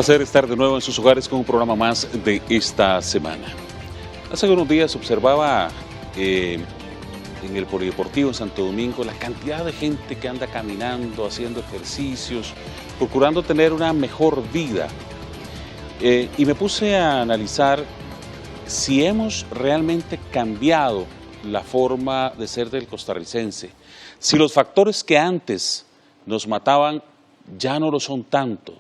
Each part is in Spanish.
placer estar de nuevo en sus hogares con un programa más de esta semana. Hace unos días observaba en el Polideportivo en Santo Domingo la cantidad de gente que anda caminando, haciendo ejercicios, procurando tener una mejor vida. Y me puse a analizar si hemos realmente cambiado la forma de ser del costarricense, si los factores que antes nos mataban ya no lo son tanto,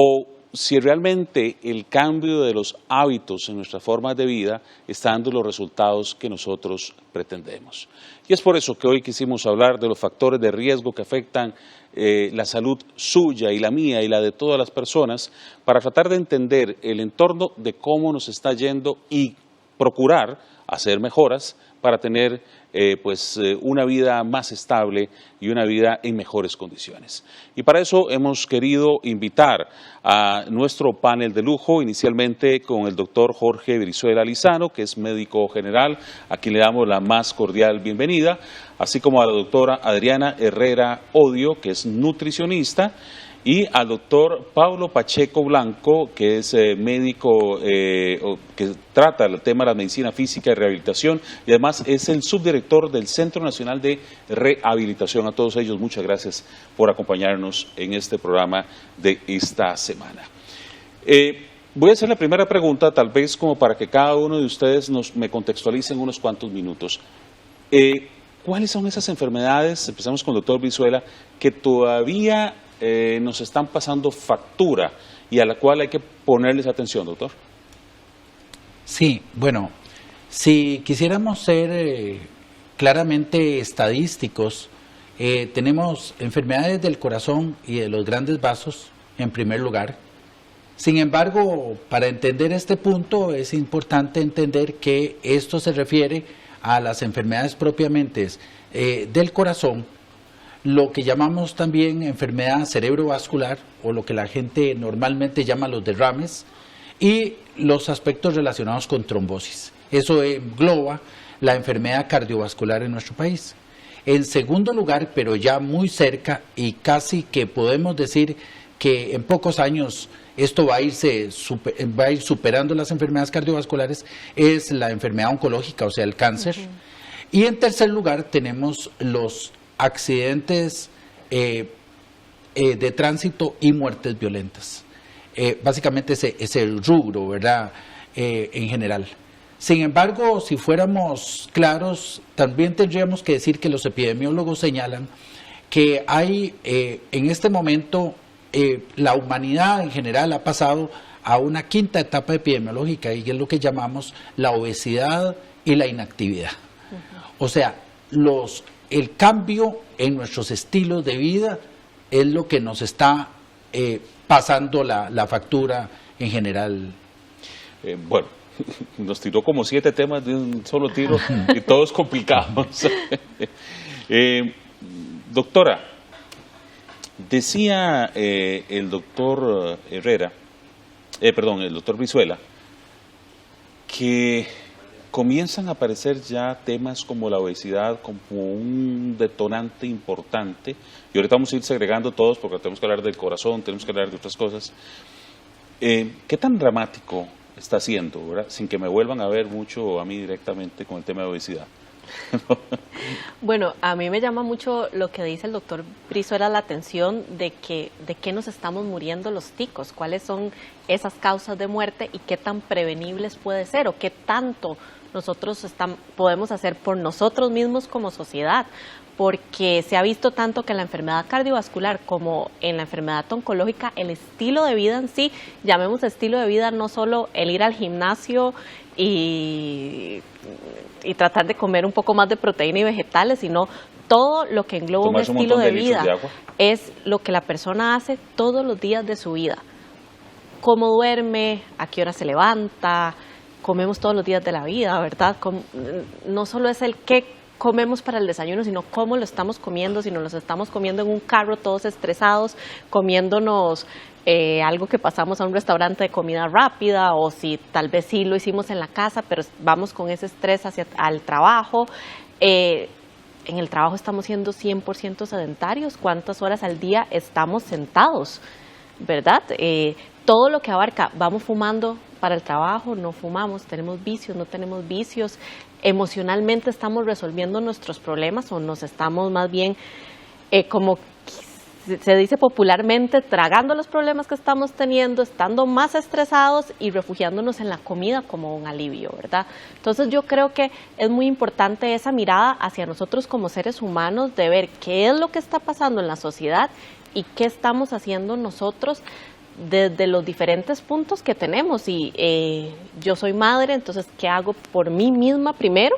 o si realmente el cambio de los hábitos en nuestras formas de vida está dando los resultados que nosotros pretendemos. Y es por eso que hoy quisimos hablar de los factores de riesgo que afectan la salud suya y la mía y la de todas las personas, para tratar de entender el entorno de cómo nos está yendo y procurar hacer mejoras para tener una vida más estable y una vida en mejores condiciones. Y para eso hemos querido invitar a nuestro panel de lujo, inicialmente con el doctor Jorge Brizuela Lizano, que es médico general, a quien le damos la más cordial bienvenida, así como a la doctora Adriana Herrera Odio, que es nutricionista, y al doctor Pablo Pacheco Blanco, que es médico que trata el tema de la medicina física y rehabilitación, y además es el subdirector del Centro Nacional de Rehabilitación. A todos ellos, muchas gracias por acompañarnos en este programa de esta semana. Voy a hacer la primera pregunta, tal vez como para que cada uno de ustedes me contextualice en unos cuantos minutos. ¿Cuáles son esas enfermedades, empezamos con el doctor Brizuela, que todavía nos están pasando factura y a la cual hay que ponerles atención, doctor? Sí, bueno, si quisiéramos ser claramente estadísticos, tenemos enfermedades del corazón y de los grandes vasos en primer lugar. Sin embargo, para entender este punto es importante entender que esto se refiere a las enfermedades propiamente del corazón, lo que llamamos también enfermedad cerebrovascular, o lo que la gente normalmente llama los derrames, y los aspectos relacionados con trombosis. Eso engloba la enfermedad cardiovascular en nuestro país. En segundo lugar, pero ya muy cerca, y casi que podemos decir que en pocos años esto va a ir superando las enfermedades cardiovasculares, es la enfermedad oncológica, o sea, el cáncer. Y en tercer lugar tenemos los accidentes de tránsito y muertes violentas. Básicamente es el rubro, ¿verdad?, en general. Sin embargo, si fuéramos claros, también tendríamos que decir que los epidemiólogos señalan que hay en este momento la humanidad en general ha pasado a una quinta etapa epidemiológica, y es lo que llamamos la obesidad y la inactividad. O sea, el cambio en nuestros estilos de vida es lo que nos está pasando la factura en general. Bueno, nos tiró como 7 temas de un solo tiro y todos complicados. Doctora, decía el doctor el doctor Brizuela, que comienzan a aparecer ya temas como la obesidad como un detonante importante, y ahorita vamos a ir segregando todos porque tenemos que hablar del corazón, tenemos que hablar de otras cosas. ¿Qué tan dramático está siendo, verdad? Sin que me vuelvan a ver mucho a mí directamente con el tema de obesidad. Bueno, a mí me llama mucho lo que dice el doctor Brizuela, la atención de qué nos estamos muriendo los ticos, cuáles son esas causas de muerte y qué tan prevenibles puede ser, o qué tanto nosotros podemos hacer por nosotros mismos como sociedad, porque se ha visto tanto que en la enfermedad cardiovascular como en la enfermedad oncológica, el estilo de vida en sí, llamemos estilo de vida no solo el ir al gimnasio y tratar de comer un poco más de proteína y vegetales, sino todo lo que engloba un estilo de vida, es lo que la persona hace todos los días de su vida. Cómo duerme, a qué hora se levanta, comemos todos los días de la vida, ¿verdad? No solo es el qué comemos para el desayuno, sino cómo lo estamos comiendo, si nos lo estamos comiendo en un carro todos estresados, comiéndonos algo que pasamos a un restaurante de comida rápida, o si tal vez sí lo hicimos en la casa, pero vamos con ese estrés al trabajo. En el trabajo estamos siendo 100% sedentarios. ¿Cuántas horas al día estamos sentados? ¿verdad? Todo lo que abarca, vamos fumando para el trabajo, no fumamos, tenemos vicios, no tenemos vicios, emocionalmente estamos resolviendo nuestros problemas o nos estamos más bien como se dice popularmente, tragando los problemas que estamos teniendo, estando más estresados y refugiándonos en la comida como un alivio, ¿verdad? Entonces yo creo que es muy importante esa mirada hacia nosotros como seres humanos, de ver qué es lo que está pasando en la sociedad y qué estamos haciendo nosotros desde los diferentes puntos que tenemos. Y yo soy madre, entonces, ¿qué hago por mí misma primero?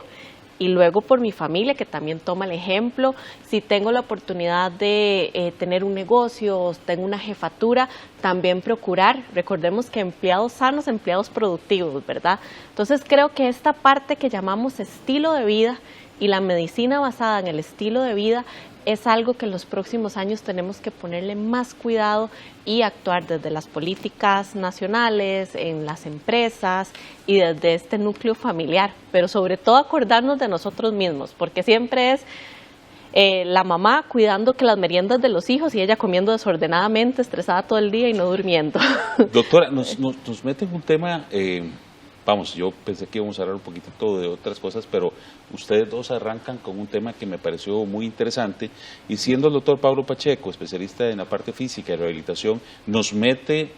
Y luego por mi familia, que también toma el ejemplo. Si tengo la oportunidad de tener un negocio, tengo una jefatura, también procurar, recordemos que empleados sanos, empleados productivos, ¿verdad? Entonces creo que esta parte que llamamos estilo de vida y la medicina basada en el estilo de vida es algo que en los próximos años tenemos que ponerle más cuidado y actuar desde las políticas nacionales, en las empresas y desde este núcleo familiar, pero sobre todo acordarnos de nosotros mismos, porque siempre es la mamá cuidando que las meriendas de los hijos y ella comiendo desordenadamente, estresada todo el día y no durmiendo. Doctora, nos mete en un tema, vamos, yo pensé que íbamos a hablar un poquitito de otras cosas, pero ustedes dos arrancan con un tema que me pareció muy interesante, y siendo el doctor Pablo Pacheco, especialista en la parte física y rehabilitación, nos mete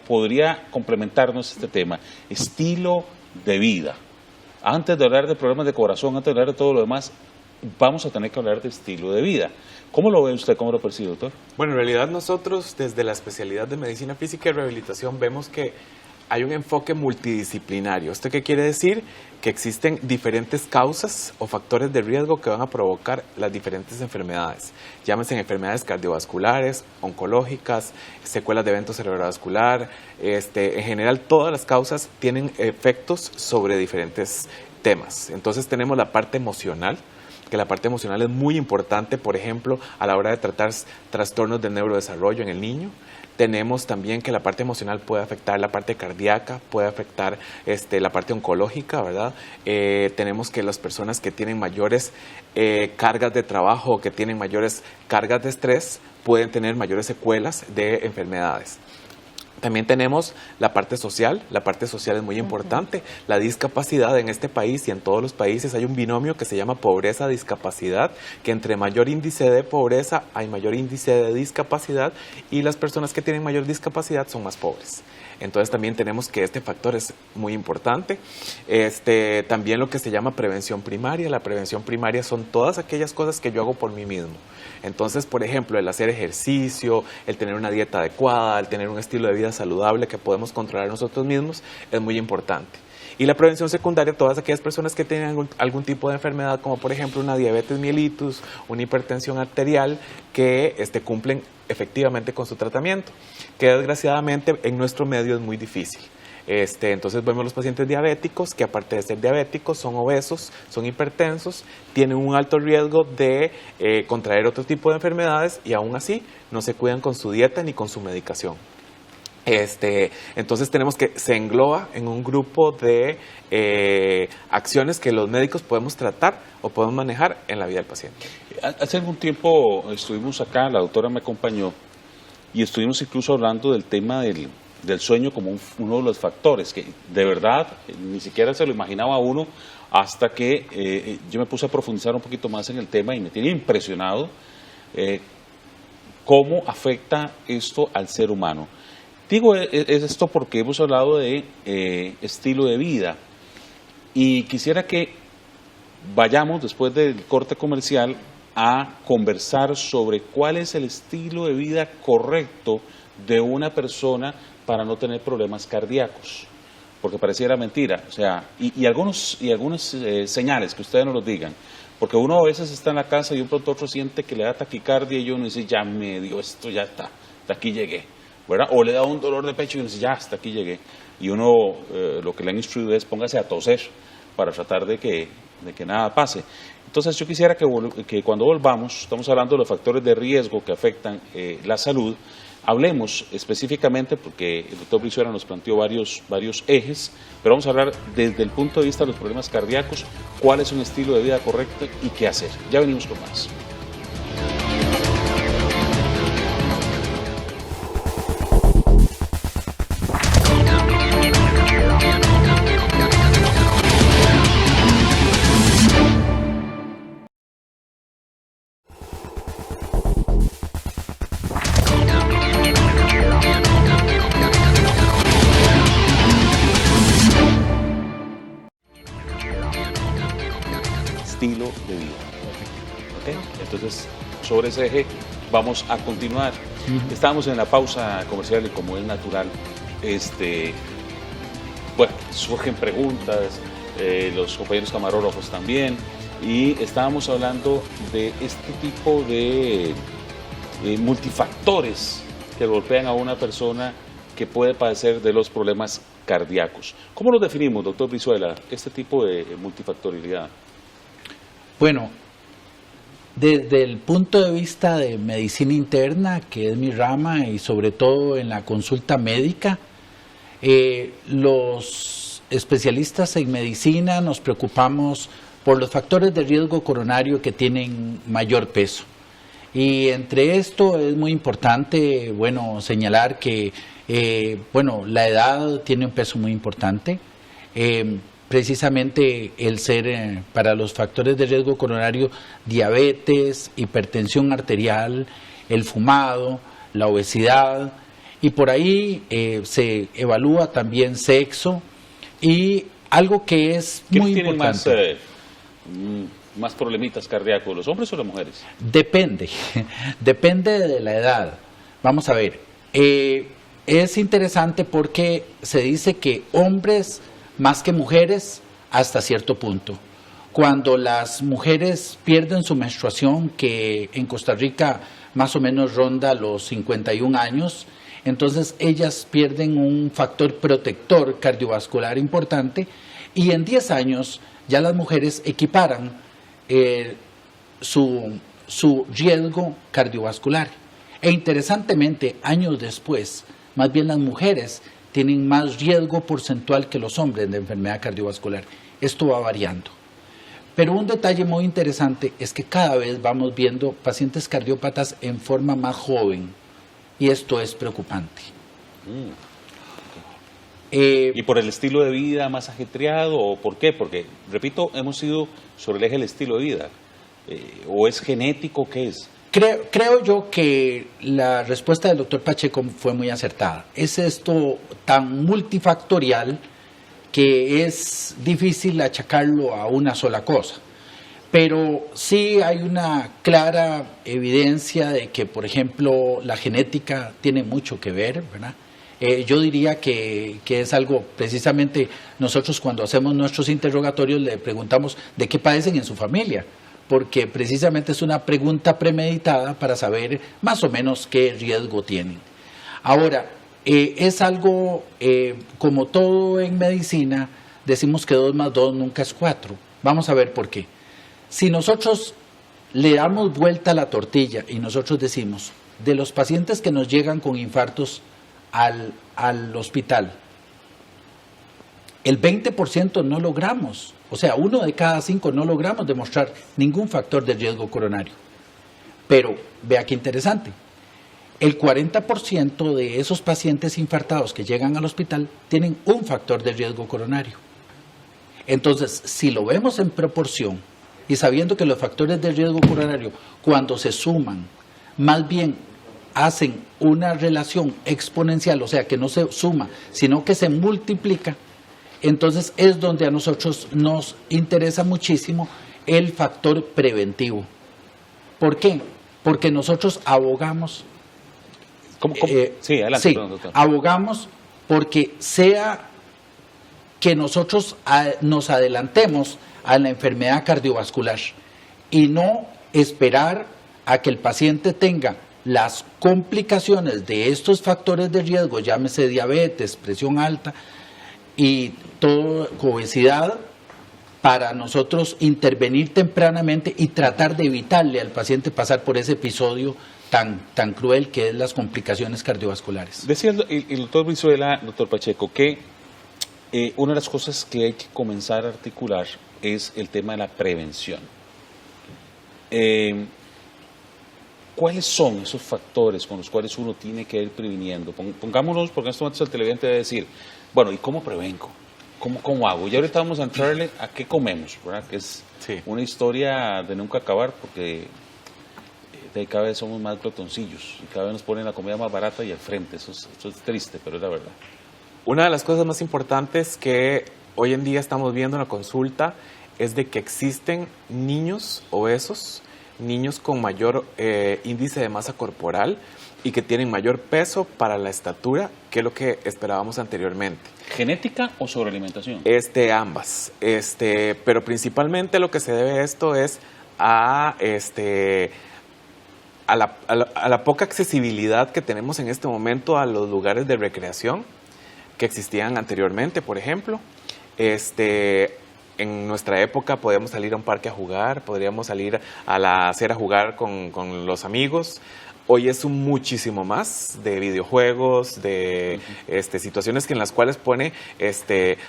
podría complementarnos este tema, estilo de vida. Antes de hablar de problemas de corazón, antes de hablar de todo lo demás, vamos a tener que hablar de estilo de vida. ¿Cómo lo ve usted? ¿Cómo lo percibe, doctor? Bueno, en realidad nosotros desde la especialidad de medicina física y rehabilitación vemos que hay un enfoque multidisciplinario. ¿Esto qué quiere decir? Que existen diferentes causas o factores de riesgo que van a provocar las diferentes enfermedades. Llámense enfermedades cardiovasculares, oncológicas, secuelas de evento cerebrovascular. En general, todas las causas tienen efectos sobre diferentes temas. Entonces tenemos la parte emocional, que la parte emocional es muy importante, por ejemplo, a la hora de tratar trastornos del neurodesarrollo en el niño. Tenemos también que la parte emocional puede afectar la parte cardíaca, puede afectar la parte oncológica, ¿verdad? Tenemos que las personas que tienen mayores cargas de trabajo o que tienen mayores cargas de estrés pueden tener mayores secuelas de enfermedades. También tenemos la parte social es muy importante. La discapacidad en este país y en todos los países hay un binomio que se llama pobreza-discapacidad, que entre mayor índice de pobreza hay mayor índice de discapacidad y las personas que tienen mayor discapacidad son más pobres. Entonces también tenemos que este factor es muy importante. También lo que se llama prevención primaria. La prevención primaria son todas aquellas cosas que yo hago por mí mismo. Entonces, por ejemplo, el hacer ejercicio, el tener una dieta adecuada, el tener un estilo de vida saludable que podemos controlar nosotros mismos es muy importante. Y la prevención secundaria, todas aquellas personas que tienen algún tipo de enfermedad, como por ejemplo una diabetes mellitus, una hipertensión arterial, que cumplen efectivamente con su tratamiento, que desgraciadamente en nuestro medio es muy difícil. Entonces vemos los pacientes diabéticos que aparte de ser diabéticos son obesos, son hipertensos, tienen un alto riesgo de contraer otro tipo de enfermedades y aún así no se cuidan con su dieta ni con su medicación. Entonces tenemos que se engloba en un grupo de acciones que los médicos podemos tratar o podemos manejar en la vida del paciente. Hace algún tiempo estuvimos acá, la doctora me acompañó y estuvimos incluso hablando del tema del sueño como uno de los factores que de verdad ni siquiera se lo imaginaba uno hasta que yo me puse a profundizar un poquito más en el tema y me tiene impresionado cómo afecta esto al ser humano. Digo es esto porque hemos hablado de estilo de vida y quisiera que vayamos después del corte comercial a conversar sobre cuál es el estilo de vida correcto de una persona para no tener problemas cardíacos, porque pareciera mentira, o sea, y algunas señales que ustedes nos lo digan, porque uno a veces está en la casa y un pronto otro siente que le da taquicardia y uno dice, ya me dio esto, ya está, hasta aquí llegué, ¿verdad? O le da un dolor de pecho y uno dice, ya, hasta aquí llegué, y uno lo que le han instruido es póngase a toser para tratar de que nada pase. Entonces yo quisiera que cuando volvamos, estamos hablando de los factores de riesgo que afectan la salud, hablemos específicamente, porque el doctor Brizuela nos planteó varios ejes, pero vamos a hablar desde el punto de vista de los problemas cardíacos, cuál es un estilo de vida correcto y qué hacer. Ya venimos con más. estilo de vida. ¿Okay? Entonces, sobre ese eje vamos a continuar. Estábamos en la pausa comercial y como es natural, bueno, surgen preguntas, los compañeros camarógrafos también, y estábamos hablando de este tipo de multifactores que golpean a una persona que puede padecer de los problemas cardíacos. ¿Cómo lo definimos, doctor Brizuela, este tipo de multifactorialidad? Bueno, desde el punto de vista de medicina interna, que es mi rama, y sobre todo en la consulta médica, los especialistas en medicina nos preocupamos por los factores de riesgo coronario que tienen mayor peso. Y entre esto es muy importante, bueno, señalar que, la edad tiene un peso muy importante. Precisamente el ser para los factores de riesgo coronario, diabetes, hipertensión arterial, el fumado, la obesidad, y por ahí se evalúa también sexo y algo que es muy importante. Más problemitas cardíacos, los hombres o las mujeres? Depende de la edad. Vamos a ver, es interesante porque se dice que hombres más que mujeres hasta cierto punto. Cuando las mujeres pierden su menstruación, que en Costa Rica más o menos ronda los 51 años, entonces ellas pierden un factor protector cardiovascular importante, y en 10 años ya las mujeres equiparan su riesgo cardiovascular. E interesantemente, años después, más bien las mujeres tienen más riesgo porcentual que los hombres de enfermedad cardiovascular. Esto va variando. Pero un detalle muy interesante es que cada vez vamos viendo pacientes cardiópatas en forma más joven, y esto es preocupante. ¿Y por el estilo de vida más ajetreado o por qué? Porque, repito, hemos ido sobre el eje del estilo de vida. ¿O es genético? ¿Qué es? Creo yo que la respuesta del doctor Pacheco fue muy acertada. Es esto tan multifactorial que es difícil achacarlo a una sola cosa. Pero sí hay una clara evidencia de que, por ejemplo, la genética tiene mucho que ver, ¿verdad? Yo diría que es algo, precisamente nosotros cuando hacemos nuestros interrogatorios le preguntamos de qué padecen en su familia, porque precisamente es una pregunta premeditada para saber más o menos qué riesgo tienen. Ahora, es algo, como todo en medicina, decimos que 2 más 2 nunca es 4. Vamos a ver por qué. Si nosotros le damos vuelta a la tortilla y nosotros decimos, de los pacientes que nos llegan con infartos al hospital, el 20% no logramos, o sea, 1 de cada 5 no logramos demostrar ningún factor de riesgo coronario. Pero vea qué interesante, el 40% de esos pacientes infartados que llegan al hospital tienen un factor de riesgo coronario. Entonces, si lo vemos en proporción y sabiendo que los factores de riesgo coronario, cuando se suman, más bien hacen una relación exponencial, o sea, que no se suma, sino que se multiplica, entonces es donde a nosotros nos interesa muchísimo el factor preventivo. ¿Por qué? Porque nosotros abogamos, Sí, adelante, perdón, doctor. abogamos porque sea que nosotros nos adelantemos a la enfermedad cardiovascular y no esperar a que el paciente tenga las complicaciones de estos factores de riesgo, llámese diabetes, presión alta y todo, obesidad, para nosotros intervenir tempranamente y tratar de evitarle al paciente pasar por ese episodio tan cruel que es las complicaciones cardiovasculares. Decía el doctor Brizuela, doctor Pacheco, que una de las cosas que hay que comenzar a articular es el tema de la prevención. ¿Cuáles son esos factores con los cuales uno tiene que ir previniendo? Pongámonos, porque en este momento el televidente debe decir, bueno, ¿y cómo prevengo? ¿Cómo hago? Y ahorita vamos a entrarle a qué comemos, ¿verdad? Que es una historia de nunca acabar, porque cada vez somos más glotoncillos y cada vez nos ponen la comida más barata y al frente. Eso es triste, pero es la verdad. Una de las cosas más importantes que hoy en día estamos viendo en la consulta es de que existen niños obesos, niños con mayor índice de masa corporal y que tienen mayor peso para la estatura que lo que esperábamos anteriormente. ¿Genética o sobrealimentación? Ambas. Pero principalmente lo que se debe a esto es a la poca accesibilidad que tenemos en este momento a los lugares de recreación que existían anteriormente, por ejemplo. En nuestra época podíamos salir a un parque a jugar, podríamos salir a la acera a jugar con los amigos. Hoy es muchísimo más de videojuegos, de situaciones en las cuales pone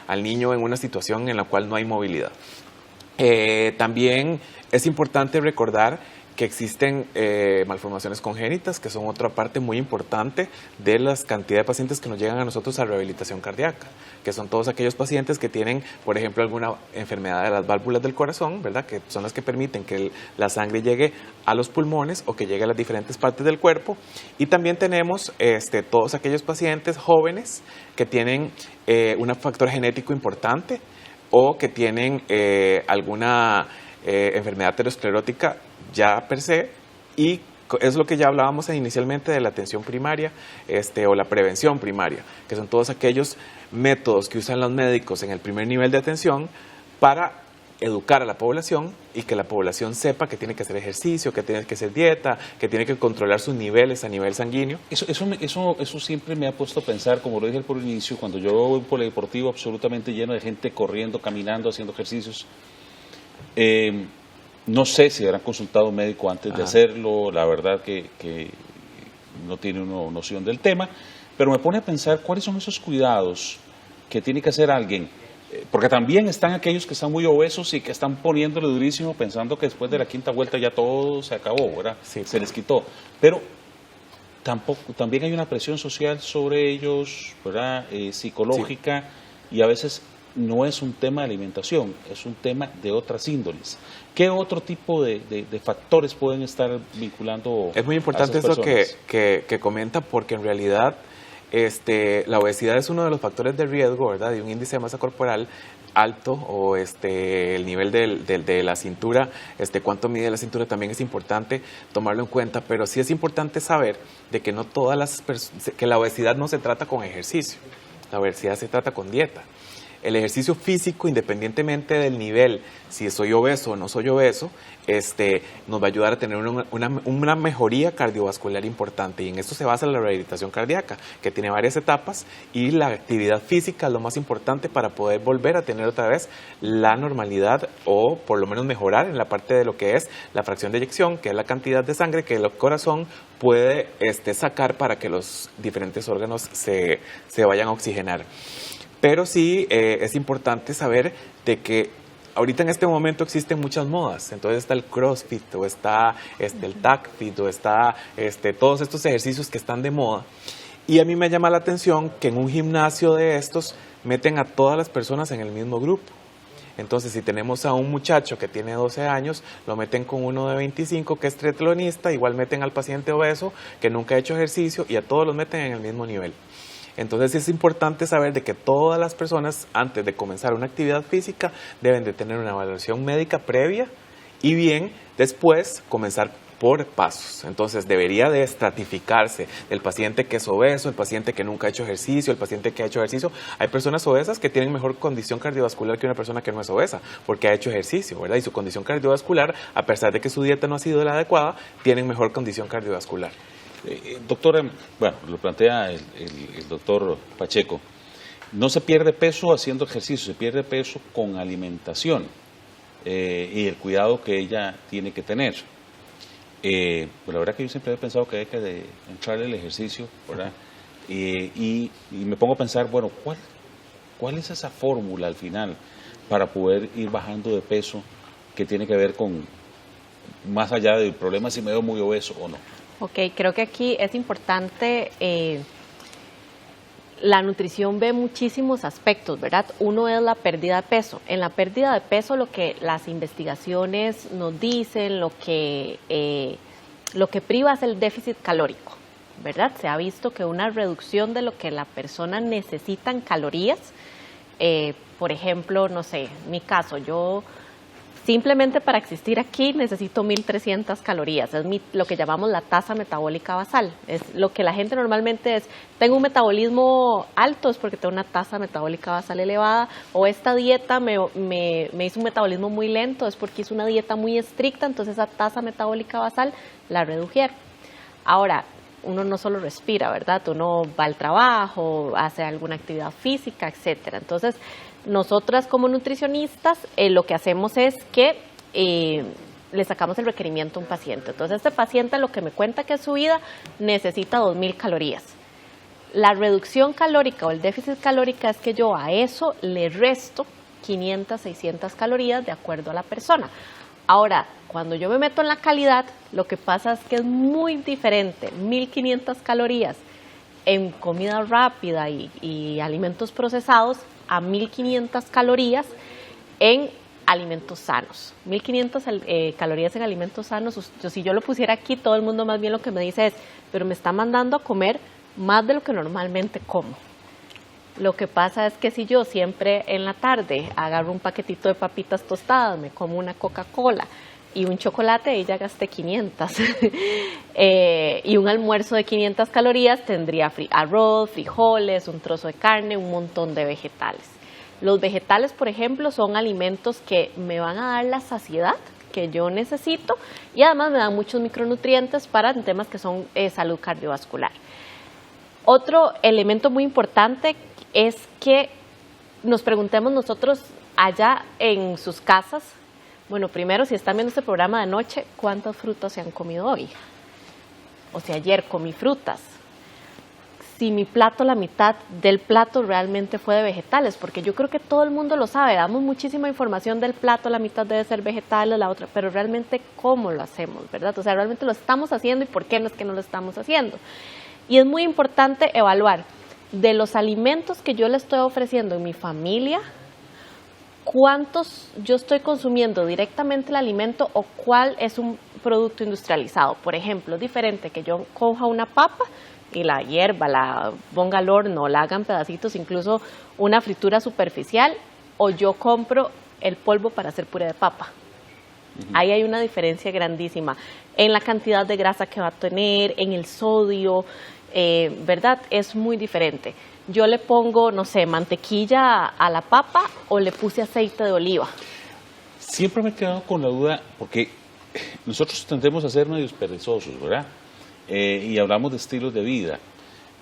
al niño en una situación en la cual no hay movilidad. También es importante recordar que existen malformaciones congénitas, que son otra parte muy importante de las cantidad de pacientes que nos llegan a nosotros a rehabilitación cardíaca, que son todos aquellos pacientes que tienen, por ejemplo, alguna enfermedad de las válvulas del corazón, ¿verdad? Que son las que permiten que la sangre llegue a los pulmones o que llegue a las diferentes partes del cuerpo. Y también tenemos todos aquellos pacientes jóvenes que tienen un factor genético importante o que tienen alguna enfermedad aterosclerótica ya per se, y es lo que ya hablábamos inicialmente de la atención primaria o la prevención primaria, que son todos aquellos métodos que usan los médicos en el primer nivel de atención para educar a la población y que la población sepa que tiene que hacer ejercicio, que tiene que hacer dieta, que tiene que controlar sus niveles a nivel sanguíneo. Eso siempre me ha puesto a pensar, como lo dije por el inicio, cuando yo veo un polideportivo absolutamente lleno de gente corriendo, caminando, haciendo ejercicios. No sé si habrán consultado a un médico antes de hacerlo, la verdad que no tiene una noción del tema, pero me pone a pensar cuáles son esos cuidados que tiene que hacer alguien, porque también están aquellos que están muy obesos y que están poniéndole durísimo pensando que después de la quinta vuelta ya todo se acabó, ¿verdad? Sí, se les quitó, pero también hay una presión social sobre ellos, ¿verdad? Psicológica, y a veces no es un tema de alimentación, es un tema de otras índoles. ¿Qué otro tipo de factores pueden estar vinculando? Es muy importante eso que comenta, porque en realidad la obesidad es uno de los factores de riesgo, ¿verdad? De un índice de masa corporal alto, o el nivel de la cintura, cuánto mide la cintura también es importante tomarlo en cuenta, pero sí es importante saber de que no todas que la obesidad no se trata con ejercicio, la obesidad se trata con dieta. El ejercicio físico, independientemente del nivel, si soy obeso o no soy obeso, nos va a ayudar a tener una mejoría cardiovascular importante, y en esto se basa la rehabilitación cardíaca, que tiene varias etapas, y la actividad física es lo más importante para poder volver a tener otra vez la normalidad, o por lo menos mejorar en la parte de lo que es la fracción de eyección, que es la cantidad de sangre que el corazón puede sacar para que los diferentes órganos se vayan a oxigenar. Pero sí es importante saber de que ahorita en este momento existen muchas modas. Entonces está el CrossFit, o está el TACFit, o está todos estos ejercicios que están de moda. Y a mí me llama la atención que en un gimnasio de estos meten a todas las personas en el mismo grupo. Entonces, si tenemos a un muchacho que tiene 12 años, lo meten con uno de 25 que es triatlonista, igual meten al paciente obeso que nunca ha hecho ejercicio, y a todos los meten en el mismo nivel. Entonces es importante saber de que todas las personas, antes de comenzar una actividad física, deben de tener una evaluación médica previa, y bien después comenzar por pasos. Entonces debería de estratificarse el paciente que es obeso, el paciente que nunca ha hecho ejercicio, el paciente que ha hecho ejercicio. Hay personas obesas que tienen mejor condición cardiovascular que una persona que no es obesa, porque ha hecho ejercicio, ¿verdad? Y su condición cardiovascular, a pesar de que su dieta no ha sido la adecuada, tienen mejor condición cardiovascular. Doctora, bueno, lo plantea el doctor Pacheco, no se pierde peso haciendo ejercicio, se pierde peso con alimentación y el cuidado que ella tiene que tener. Pues la verdad que yo siempre he pensado que hay que entrarle el ejercicio, ¿verdad? Y me pongo a pensar, bueno, ¿cuál es esa fórmula al final para poder ir bajando de peso, que tiene que ver con, más allá del problema si me veo muy obeso o no? Ok, creo que aquí es importante, la nutrición ve muchísimos aspectos, ¿verdad? Uno es la pérdida de peso. En la pérdida de peso, lo que las investigaciones nos dicen, lo que priva es el déficit calórico, ¿verdad? Se ha visto que una reducción de lo que la persona necesita en calorías, por ejemplo, no sé, en mi caso, yo Simplemente para existir aquí necesito 1.300 calorías, es lo que llamamos la tasa metabólica basal. Es lo que la gente normalmente es, tengo un metabolismo alto, es porque tengo una tasa metabólica basal elevada, o esta dieta me hizo un metabolismo muy lento, es porque hice una dieta muy estricta, entonces esa tasa metabólica basal la redujeron. Ahora, uno no solo respira, ¿verdad? Uno va al trabajo, hace alguna actividad física, etcétera. Entonces, nosotras como nutricionistas lo que hacemos es que le sacamos el requerimiento a un paciente. Entonces, este paciente lo que me cuenta que en su vida necesita 2.000 calorías. La reducción calórica o el déficit calórico es que yo a eso le resto 500, 600 calorías de acuerdo a la persona. Ahora, cuando yo me meto en la calidad, lo que pasa es que es muy diferente 1.500 calorías en comida rápida y alimentos procesados a 1.500 calorías en alimentos sanos. 1.500 calorías en alimentos sanos, si yo lo pusiera aquí, todo el mundo más bien lo que me dice es, pero me está mandando a comer más de lo que normalmente como. Lo que pasa es que si yo siempre en la tarde agarro un paquetito de papitas tostadas, me como una Coca-Cola y un chocolate, y ya gasté 500. Y un almuerzo de 500 calorías tendría arroz, frijoles, un trozo de carne, un montón de vegetales. Los vegetales, por ejemplo, son alimentos que me van a dar la saciedad que yo necesito y además me dan muchos micronutrientes para temas que son salud cardiovascular. Otro elemento muy importante es que nos preguntemos nosotros allá en sus casas, bueno, primero, si están viendo este programa de noche, ¿cuántas frutas se han comido hoy? O sea, ayer comí frutas. Si mi plato, la mitad del plato realmente fue de vegetales, porque yo creo que todo el mundo lo sabe, damos muchísima información del plato, la mitad debe ser vegetales, la otra, pero realmente ¿cómo lo hacemos, verdad? O sea, realmente lo estamos haciendo y por qué no es que no lo estamos haciendo. Y es muy importante evaluar de los alimentos que yo le estoy ofreciendo en mi familia, cuántos yo estoy consumiendo directamente el alimento o cuál es un producto industrializado. Por ejemplo, es diferente que yo coja una papa y la hierva, la ponga al horno, la hagan pedacitos, incluso una fritura superficial, o yo compro el polvo para hacer puré de papa. Ahí hay una diferencia grandísima en la cantidad de grasa que va a tener, en el sodio, ¿verdad? Es muy diferente. Yo le pongo, no sé, mantequilla a la papa o le puse aceite de oliva. Siempre me he quedado con la duda, porque nosotros tendemos a ser medios perezosos, ¿verdad? Y hablamos de estilos de vida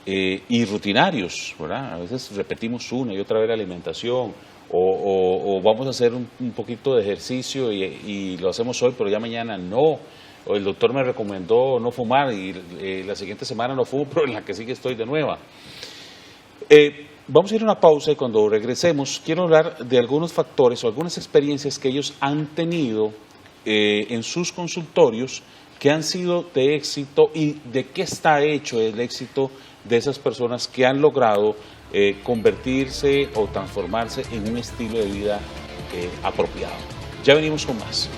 y rutinarios, ¿verdad? A veces repetimos una y otra vez la alimentación, o vamos a hacer un poquito de ejercicio y lo hacemos hoy, pero ya mañana no. O el doctor me recomendó no fumar y la siguiente semana no fumo, pero en la que sigue estoy de nueva. Vamos a ir a una pausa y cuando regresemos quiero hablar de algunos factores o algunas experiencias que ellos han tenido en sus consultorios que han sido de éxito y de qué está hecho el éxito de esas personas que han logrado convertirse o transformarse en un estilo de vida apropiado. Ya venimos con más.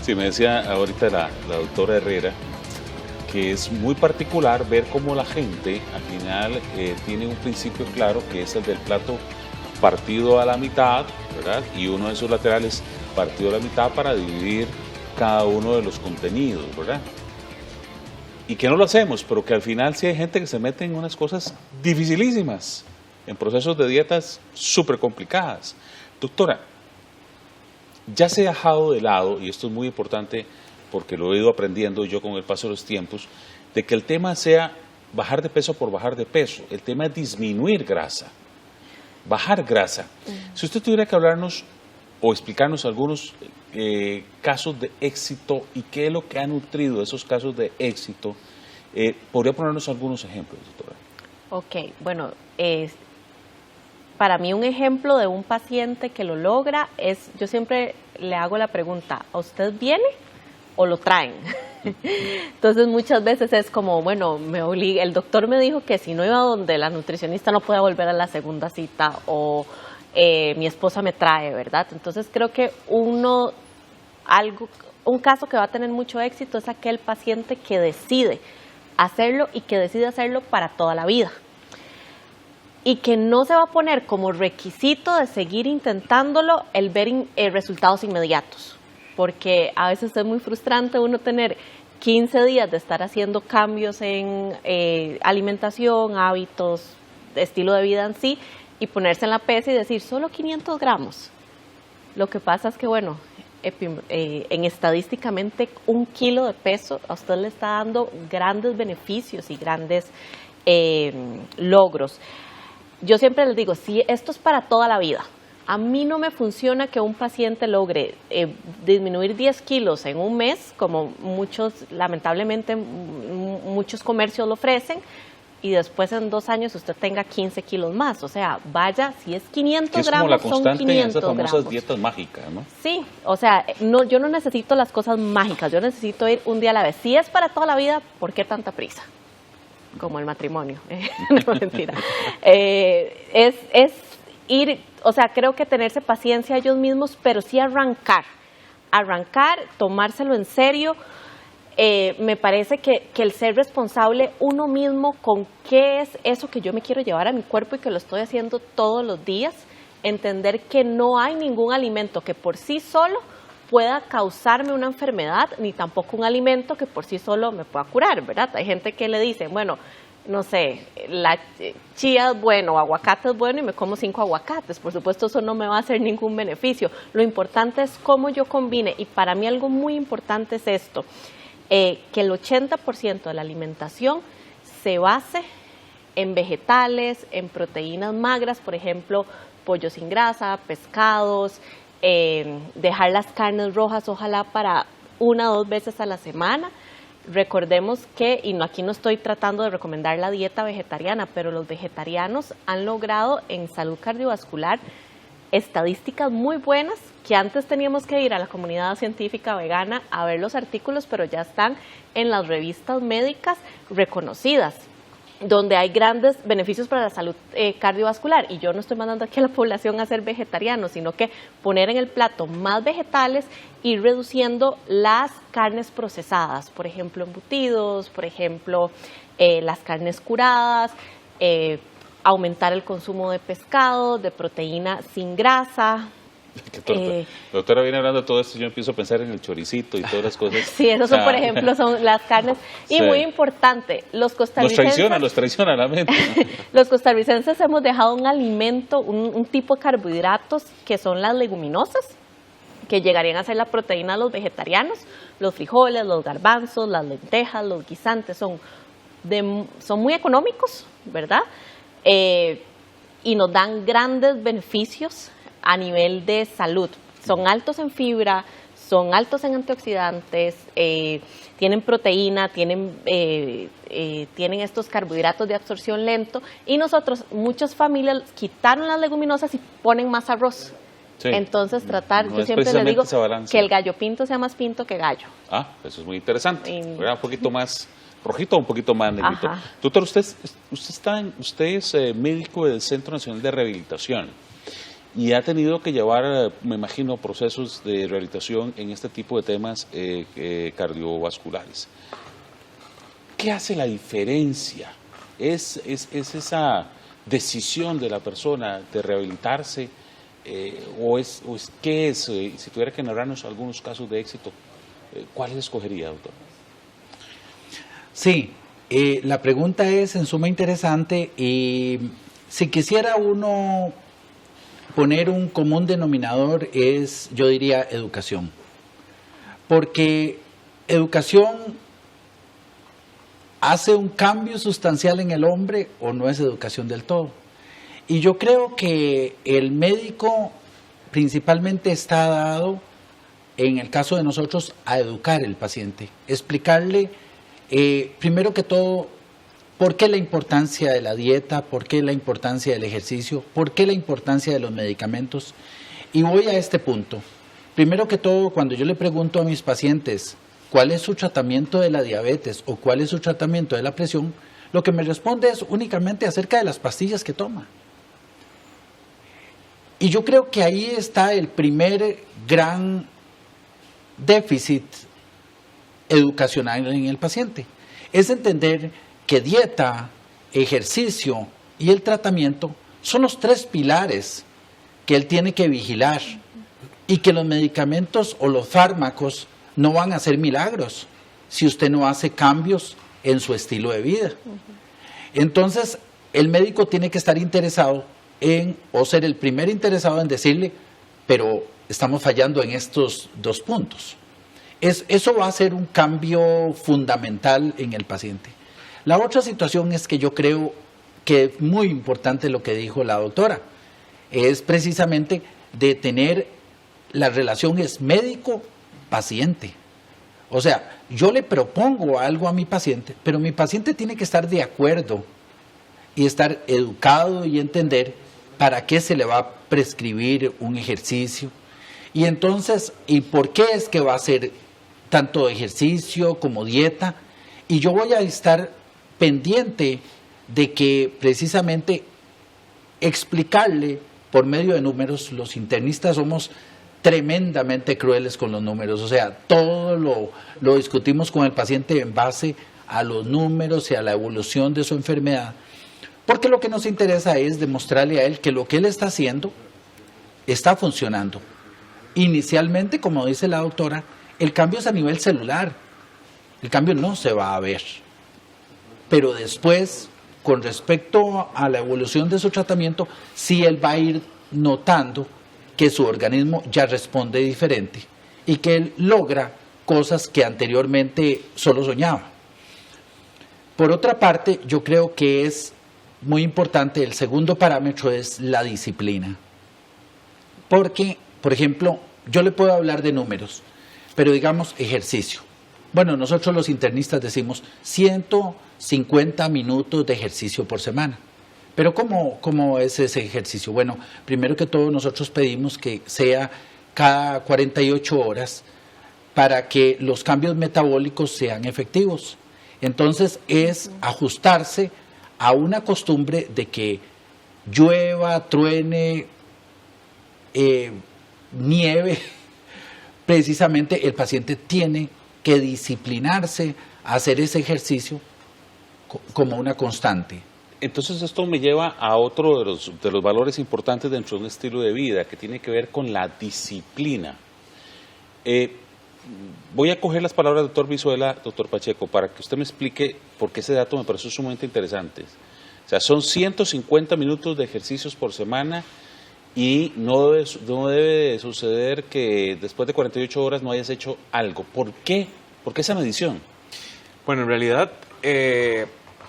Sí, me decía ahorita la doctora Herrera que es muy particular ver cómo la gente al final tiene un principio claro que es el del plato partido a la mitad, ¿verdad? Y uno de sus laterales partido a la mitad para dividir cada uno de los contenidos, ¿verdad? Y que no lo hacemos, pero que al final sí hay gente que se mete en unas cosas dificilísimas, en procesos de dietas súper complicadas. Doctora, ya se ha dejado de lado, y esto es muy importante porque lo he ido aprendiendo yo con el paso de los tiempos, de que el tema sea bajar de peso por bajar de peso. El tema es disminuir grasa, bajar grasa. Si usted tuviera que hablarnos o explicarnos algunos casos de éxito y qué es lo que ha nutrido esos casos de éxito, ¿podría ponernos algunos ejemplos, doctora? Ok, bueno, para mí un ejemplo de un paciente que lo logra es, yo siempre le hago la pregunta, ¿a usted viene o lo traen? Entonces muchas veces es como, bueno, el doctor me dijo que si no iba donde la nutricionista no puede volver a la segunda cita, o mi esposa me trae, ¿verdad? Entonces creo que un caso que va a tener mucho éxito es aquel paciente que decide hacerlo y que decide hacerlo para toda la vida. Y que no se va a poner como requisito de seguir intentándolo el ver resultados inmediatos. Porque a veces es muy frustrante uno tener 15 días de estar haciendo cambios en alimentación, hábitos, estilo de vida en sí, y ponerse en la pesa y decir, solo 500 gramos. Lo que pasa es que, bueno, estadísticamente 1 kilo de peso a usted le está dando grandes beneficios y grandes logros. Yo siempre les digo, si esto es para toda la vida, a mí no me funciona que un paciente logre disminuir 10 kilos en un mes, como lamentablemente, muchos comercios lo ofrecen, y después en 2 años usted tenga 15 kilos más. O sea, vaya, si es 500 gramos, son 500 gramos. Es como la constante en esas famosas dietas mágicas, ¿no? Sí, o sea, yo no necesito las cosas mágicas, yo necesito ir un día a la vez. Si es para toda la vida, ¿por qué tanta prisa? Como el matrimonio, no, mentira. Es ir, o sea, creo que tenerse paciencia ellos mismos, pero sí arrancar, tomárselo en serio. Me parece que el ser responsable uno mismo con qué es eso que yo me quiero llevar a mi cuerpo y que lo estoy haciendo todos los días, entender que no hay ningún alimento que por sí solo pueda causarme una enfermedad, ni tampoco un alimento que por sí solo me pueda curar, ¿verdad? Hay gente que le dice, bueno, no sé, la chía es bueno, aguacate es bueno y me como 5 aguacates. Por supuesto, eso no me va a hacer ningún beneficio. Lo importante es cómo yo combine, y para mí algo muy importante es esto, que el 80% de la alimentación se base en vegetales, en proteínas magras, por ejemplo, pollo sin grasa, pescados, dejar las carnes rojas, ojalá para 1 o 2 veces a la semana. Recordemos que, y aquí no estoy tratando de recomendar la dieta vegetariana, pero los vegetarianos han logrado en salud cardiovascular estadísticas muy buenas, que antes teníamos que ir a la comunidad científica vegana a ver los artículos, pero ya están en las revistas médicas reconocidas, donde hay grandes beneficios para la salud cardiovascular. Y yo no estoy mandando aquí a la población a ser vegetarianos, sino que poner en el plato más vegetales y reduciendo las carnes procesadas, por ejemplo embutidos, por ejemplo las carnes curadas, aumentar el consumo de pescado, de proteína sin grasa. La doctora viene hablando de todo esto y yo empiezo a pensar en el choricito y todas las cosas. Sí, eso son, por ejemplo, son las carnes. Y sí, muy importante, los costarricenses... Nos traiciona la mente, ¿no? Los costarricenses hemos dejado un alimento, un tipo de carbohidratos que son las leguminosas, que llegarían a ser la proteína de los vegetarianos. Los frijoles, los garbanzos, las lentejas, los guisantes son muy económicos, ¿verdad? Y nos dan grandes beneficios a nivel de salud. Son altos en fibra, son altos en antioxidantes, tienen proteína, tienen estos carbohidratos de absorción lento, y muchas familias quitaron las leguminosas y ponen más arroz. Sí. Entonces yo siempre le digo que el gallo pinto sea más pinto que gallo. Eso es muy interesante. Un poquito más rojito o un poquito más negrito. Doctor, usted es médico del Centro Nacional de Rehabilitación y ha tenido que llevar, me imagino, procesos de rehabilitación en este tipo de temas cardiovasculares. ¿Qué hace la diferencia? ¿Es esa decisión de la persona de rehabilitarse o qué es? Si tuviera que narrarnos algunos casos de éxito, ¿cuáles escogería, doctor? Sí, la pregunta es en suma interesante, y si quisiera uno poner un común denominador yo diría educación, porque educación hace un cambio sustancial en el hombre o no es educación del todo. Y yo creo que el médico principalmente está dado, en el caso de nosotros, a educar al paciente, explicarle primero que todo ¿Por qué la importancia de la dieta? ¿Por qué la importancia del ejercicio? ¿Por qué la importancia de los medicamentos? Y voy a este punto. Primero que todo, cuando yo le pregunto a mis pacientes cuál es su tratamiento de la diabetes o cuál es su tratamiento de la presión, lo que me responde es únicamente acerca de las pastillas que toma. Y yo creo que ahí está el primer gran déficit educacional en el paciente. Es entender que dieta, ejercicio y el tratamiento son los 3 pilares que él tiene que vigilar y que los medicamentos o los fármacos no van a hacer milagros si usted no hace cambios en su estilo de vida. Entonces, el médico tiene que estar interesado en, o ser el primer interesado en decirle, pero estamos fallando en estos 2 puntos. Eso va a ser un cambio fundamental en el paciente. La otra situación es que yo creo que es muy importante lo que dijo la doctora, es precisamente de tener la relación es médico-paciente. O sea, yo le propongo algo a mi paciente, pero mi paciente tiene que estar de acuerdo y estar educado y entender para qué se le va a prescribir un ejercicio. Y entonces, ¿y por qué es que va a hacer tanto ejercicio como dieta? Y yo voy a estar pendiente de que precisamente explicarle por medio de números. Los internistas somos tremendamente crueles con los números, o sea, todo lo discutimos con el paciente en base a los números y a la evolución de su enfermedad, porque lo que nos interesa es demostrarle a él que lo que él está haciendo está funcionando. Inicialmente, como dice la doctora, el cambio es a nivel celular, el cambio no se va a ver, pero después, con respecto a la evolución de su tratamiento, sí él va a ir notando que su organismo ya responde diferente y que él logra cosas que anteriormente solo soñaba. Por otra parte, yo creo que es muy importante, el segundo parámetro es la disciplina. Porque, por ejemplo, yo le puedo hablar de números, pero digamos ejercicio. Bueno, nosotros los internistas decimos 150 minutos de ejercicio por semana. Pero ¿cómo es ese ejercicio? Bueno, primero que todo nosotros pedimos que sea cada 48 horas para que los cambios metabólicos sean efectivos. Entonces es ajustarse a una costumbre de que llueva, truene, nieve. Precisamente el paciente tiene que disciplinarse a hacer ese ejercicio como una constante. Entonces esto me lleva a otro de los valores importantes dentro de un estilo de vida, que tiene que ver con la disciplina. Voy a coger las palabras del doctor Brizuela, doctor Pacheco, para que usted me explique por qué ese dato me pareció sumamente interesante. O sea, son 150 minutos de ejercicios por semana y no debe suceder que después de 48 horas no hayas hecho algo. ¿Por qué? ¿Por qué esa medición? Bueno, en realidad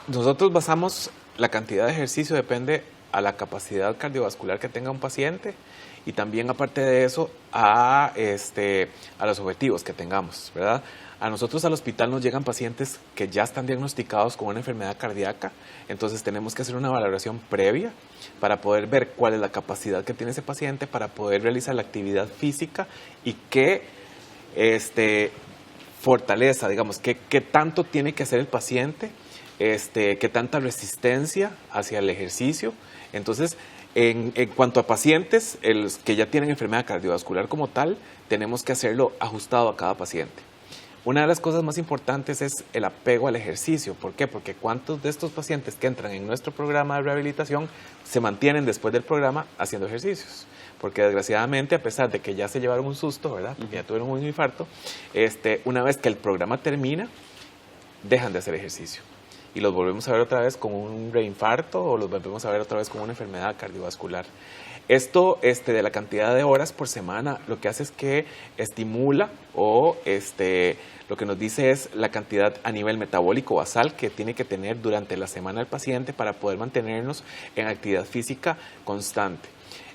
nosotros basamos la cantidad de ejercicio depende a la capacidad cardiovascular que tenga un paciente y también aparte de eso a los objetivos que tengamos, ¿verdad? A nosotros al hospital nos llegan pacientes que ya están diagnosticados con una enfermedad cardíaca, entonces tenemos que hacer una valoración previa para poder ver cuál es la capacidad que tiene ese paciente para poder realizar la actividad física y qué fortaleza, digamos, qué tanto tiene que hacer el paciente, qué tanta resistencia hacia el ejercicio. Entonces, en cuanto a pacientes los que ya tienen enfermedad cardiovascular como tal, tenemos que hacerlo ajustado a cada paciente. Una de las cosas más importantes es el apego al ejercicio. ¿Por qué? Porque cuántos de estos pacientes que entran en nuestro programa de rehabilitación se mantienen después del programa haciendo ejercicios. Porque desgraciadamente, a pesar de que ya se llevaron un susto, ¿verdad? Porque ya tuvieron un infarto, una vez que el programa termina, dejan de hacer ejercicio. Y los volvemos a ver otra vez con un reinfarto o los volvemos a ver otra vez con una enfermedad cardiovascular. Esto de la cantidad de horas por semana lo que hace es que estimula o lo que nos dice es la cantidad a nivel metabólico basal que tiene que tener durante la semana el paciente para poder mantenernos en actividad física constante.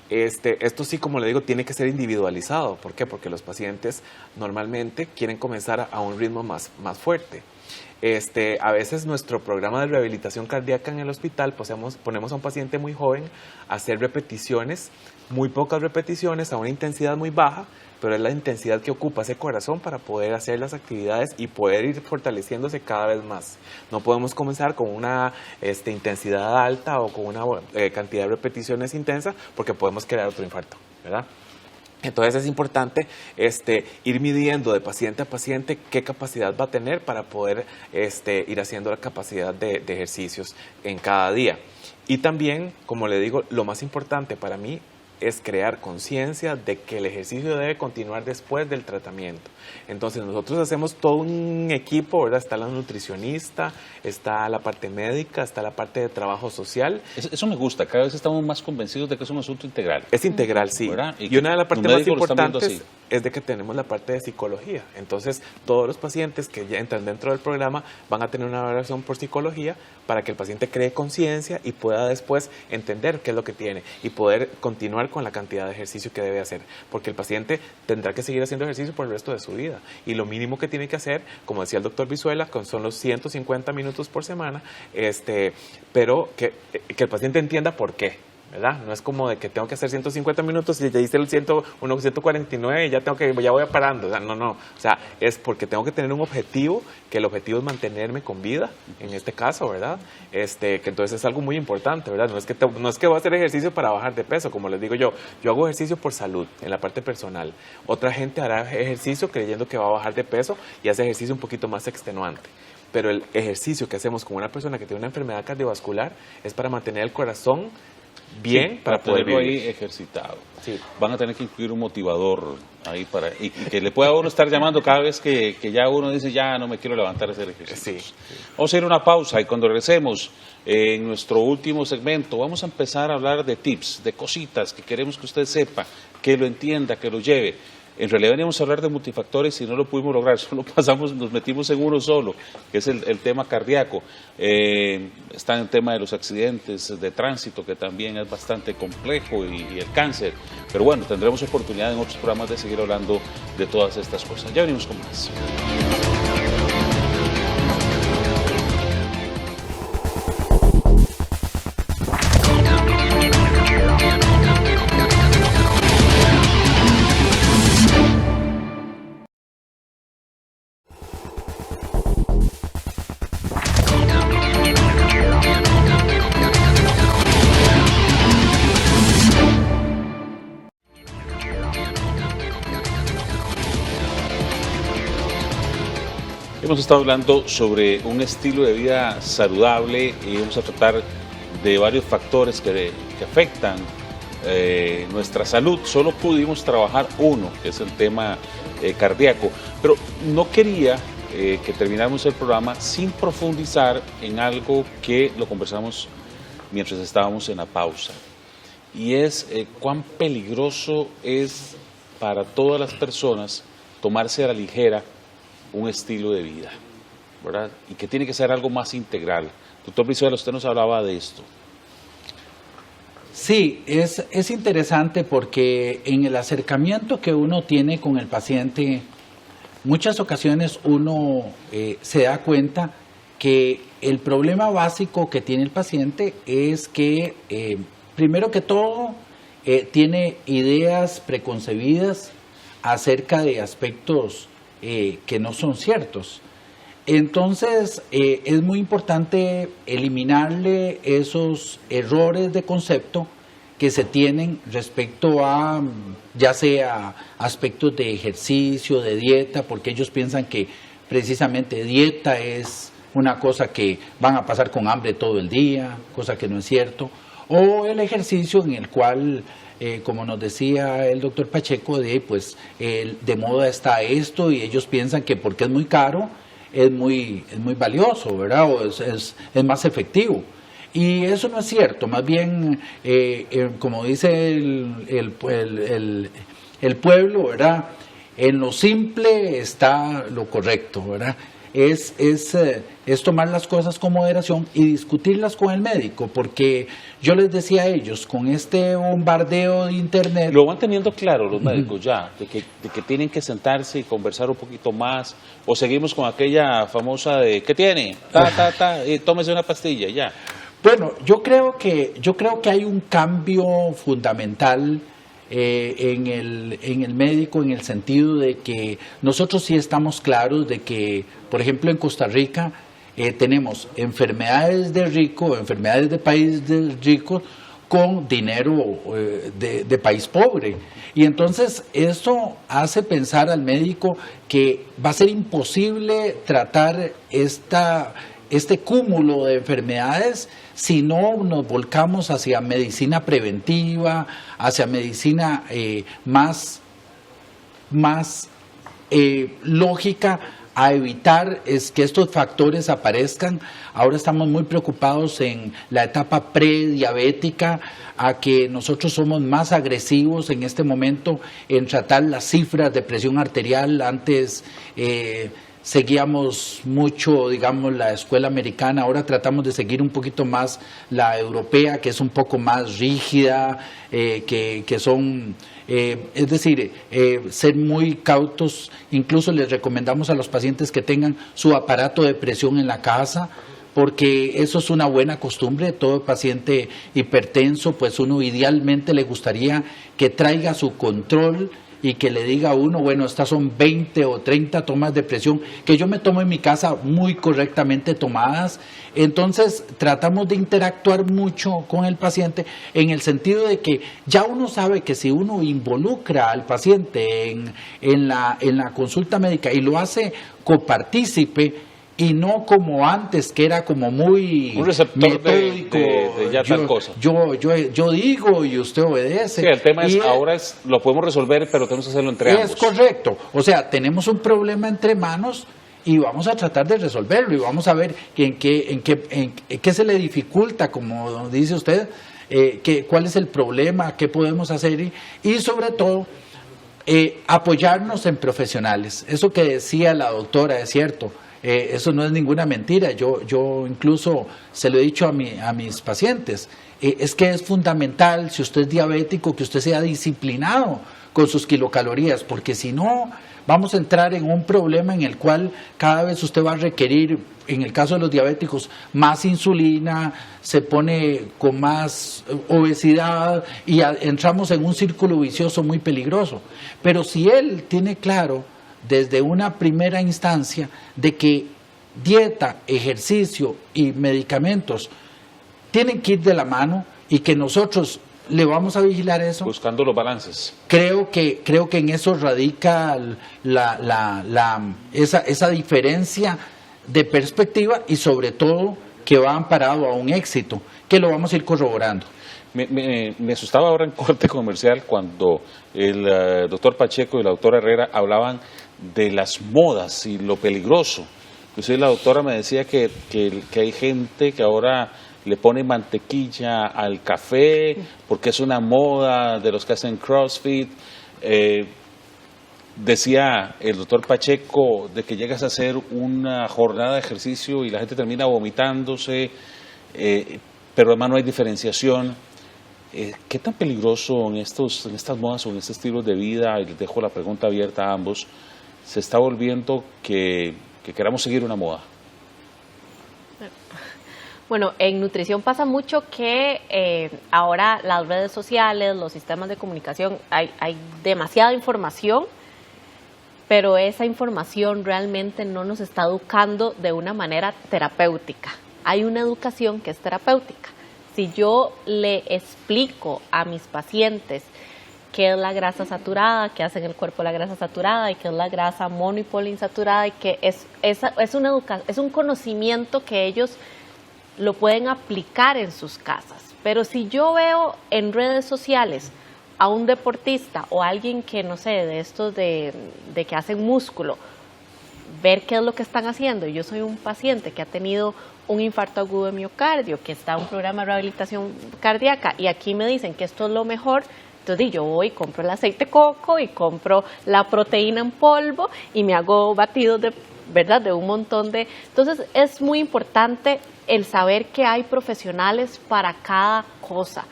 Esto sí, como le digo, tiene que ser individualizado. ¿Por qué? Porque los pacientes normalmente quieren comenzar a un ritmo más fuerte. A veces nuestro programa de rehabilitación cardíaca en el hospital, pues ponemos a un paciente muy joven a hacer repeticiones, muy pocas repeticiones, a una intensidad muy baja, pero es la intensidad que ocupa ese corazón para poder hacer las actividades y poder ir fortaleciéndose cada vez más. No podemos comenzar con una intensidad alta o con una cantidad de repeticiones intensa porque podemos crear otro infarto, ¿verdad? Entonces es importante ir midiendo de paciente a paciente qué capacidad va a tener para poder ir haciendo la capacidad de ejercicios en cada día. Y también, como le digo, lo más importante para mí es crear conciencia de que el ejercicio debe continuar después del tratamiento. Entonces nosotros hacemos todo un equipo, ¿verdad? Está la nutricionista, está la parte médica, está la parte de trabajo social. Eso me gusta, cada vez estamos más convencidos de que es un asunto integral. Es integral, sí. Y una de las partes más importantes es de que tenemos la parte de psicología. Entonces todos los pacientes que ya entran dentro del programa van a tener una evaluación por psicología para que el paciente cree conciencia y pueda después entender qué es lo que tiene y poder continuar con la cantidad de ejercicio que debe hacer, porque el paciente tendrá que seguir haciendo ejercicio por el resto de su vida y lo mínimo que tiene que hacer, como decía el doctor Brizuela, son los 150 minutos por semana, pero que el paciente entienda por qué, ¿verdad? No es como de que tengo que hacer 150 minutos y ya hice el 149 y ya voy parando. O sea, no. O sea, es porque tengo que tener un objetivo, que el objetivo es mantenerme con vida, en este caso, ¿verdad? Que entonces es algo muy importante, ¿verdad? No es que voy a hacer ejercicio para bajar de peso, como les digo yo hago ejercicio por salud, en la parte personal. Otra gente hará ejercicio creyendo que va a bajar de peso y hace ejercicio un poquito más extenuante. Pero el ejercicio que hacemos con una persona que tiene una enfermedad cardiovascular es para mantener el corazón bien, sí, para poder tenerlo ahí ejercitado. Sí. Van a tener que incluir un motivador ahí y que le pueda uno estar llamando cada vez que ya uno dice, ya no me quiero levantar a hacer ejercicio. Sí. Vamos a ir a una pausa y cuando regresemos en nuestro último segmento vamos a empezar a hablar de tips, de cositas que queremos que usted sepa, que lo entienda, que lo lleve. En realidad veníamos a hablar de multifactores y no lo pudimos lograr, nos metimos en uno solo, que es el tema cardíaco. Está el tema de los accidentes de tránsito, que también es bastante complejo, y el cáncer. Pero bueno, tendremos oportunidad en otros programas de seguir hablando de todas estas cosas. Ya venimos con más. Hemos estado hablando sobre un estilo de vida saludable y vamos a tratar de varios factores que afectan nuestra salud. Solo pudimos trabajar uno, que es el tema cardíaco, pero no quería que termináramos el programa sin profundizar en algo que lo conversamos mientras estábamos en la pausa, y es cuán peligroso es para todas las personas tomarse a la ligera un estilo de vida, ¿verdad? Y que tiene que ser algo más integral. Doctor Brizuela, usted nos hablaba de esto. Sí, es interesante porque en el acercamiento que uno tiene con el paciente, muchas ocasiones uno se da cuenta que el problema básico que tiene el paciente es que, primero que todo, tiene ideas preconcebidas acerca de aspectos que no son ciertos. Entonces es muy importante eliminarle esos errores de concepto que se tienen respecto a ya sea aspectos de ejercicio, de dieta, porque ellos piensan que precisamente dieta es una cosa que van a pasar con hambre todo el día, cosa que no es cierto, o el ejercicio en el cual como nos decía el doctor Pacheco, de moda está esto y ellos piensan que porque es muy caro es muy valioso, ¿verdad? O es más efectivo. Y eso no es cierto, más bien, como dice el pueblo, ¿verdad? En lo simple está lo correcto, ¿verdad? es tomar las cosas con moderación y discutirlas con el médico, porque yo les decía a ellos, con este bombardeo de internet... ¿Lo van teniendo claro los médicos ya, de que tienen que sentarse y conversar un poquito más, o seguimos con aquella famosa de, ¿qué tiene? Tómese una pastilla, ya? Bueno, yo creo que hay un cambio fundamental en el médico, en el sentido de que nosotros sí estamos claros de que, por ejemplo, en Costa Rica tenemos enfermedades de rico, enfermedades de países ricos con dinero de país pobre. Y entonces eso hace pensar al médico que va a ser imposible tratar este cúmulo de enfermedades si no nos volcamos hacia medicina preventiva, hacia medicina más lógica, a evitar que estos factores aparezcan. Ahora estamos muy preocupados en la etapa prediabética, a que nosotros somos más agresivos en este momento en tratar las cifras de presión arterial. Antes seguíamos mucho, digamos, la escuela americana, ahora tratamos de seguir un poquito más la europea, que es un poco más rígida, que son... es decir, ser muy cautos. Incluso les recomendamos a los pacientes que tengan su aparato de presión en la casa, porque eso es una buena costumbre. Todo paciente hipertenso, pues uno idealmente le gustaría que traiga su control y que le diga a uno, bueno, estas son 20 o 30 tomas de presión que yo me tomo en mi casa muy correctamente tomadas. Entonces tratamos de interactuar mucho con el paciente en el sentido de que ya uno sabe que si uno involucra al paciente en la consulta médica y lo hace copartícipe, y no como antes, que era como muy un receptor metódico, de ya tal cosa. Yo digo y usted obedece. Sí, el tema es, ahora lo podemos resolver, pero tenemos que hacerlo entre ambos. Es correcto. O sea, tenemos un problema entre manos y vamos a tratar de resolverlo, y vamos a ver en qué se le dificulta, como dice usted, cuál es el problema, qué podemos hacer, y sobre todo apoyarnos en profesionales. Eso que decía la doctora es cierto. Eso no es ninguna mentira. Yo incluso se lo he dicho a mis pacientes. Es que es fundamental, si usted es diabético, que usted sea disciplinado con sus kilocalorías, porque si no, vamos a entrar en un problema en el cual cada vez usted va a requerir, en el caso de los diabéticos, más insulina, se pone con más obesidad y entramos en un círculo vicioso muy peligroso. Pero si él tiene claro desde una primera instancia de que dieta, ejercicio y medicamentos tienen que ir de la mano y que nosotros le vamos a vigilar eso, buscando los balances. Creo que en eso radica esa diferencia de perspectiva, y sobre todo que va amparado a un éxito, que lo vamos a ir corroborando. Me asustaba ahora en corte comercial cuando el doctor Pacheco y la doctora Herrera hablaban de las modas y lo peligroso. Inclusive la doctora me decía que hay gente que ahora le pone mantequilla al café porque es una moda de los que hacen CrossFit. Decía el doctor Pacheco de que llegas a hacer una jornada de ejercicio y la gente termina vomitándose, pero además no hay diferenciación. ¿Qué tan peligroso en estas modas o en estos estilos de vida, y les dejo la pregunta abierta a ambos, se está volviendo que queramos seguir una moda? Bueno, en nutrición pasa mucho que ahora las redes sociales, los sistemas de comunicación, hay demasiada información, pero esa información realmente no nos está educando de una manera terapéutica. Hay una educación que es terapéutica. Si yo le explico a mis pacientes qué es la grasa saturada, qué hace en el cuerpo la grasa saturada y qué es la grasa mono y poliinsaturada, y que es un conocimiento que ellos lo pueden aplicar en sus casas. Pero si yo veo en redes sociales a un deportista o a alguien que, no sé, de estos de que hacen músculo, ver qué es lo que están haciendo, y yo soy un paciente que ha tenido un infarto agudo de miocardio, que está en un programa de rehabilitación cardíaca, y aquí me dicen que esto es lo mejor, entonces yo voy y compro el aceite de coco y compro la proteína en polvo y me hago batidos ¿verdad? De un montón de... Entonces es muy importante el saber que hay profesionales para cada cosa.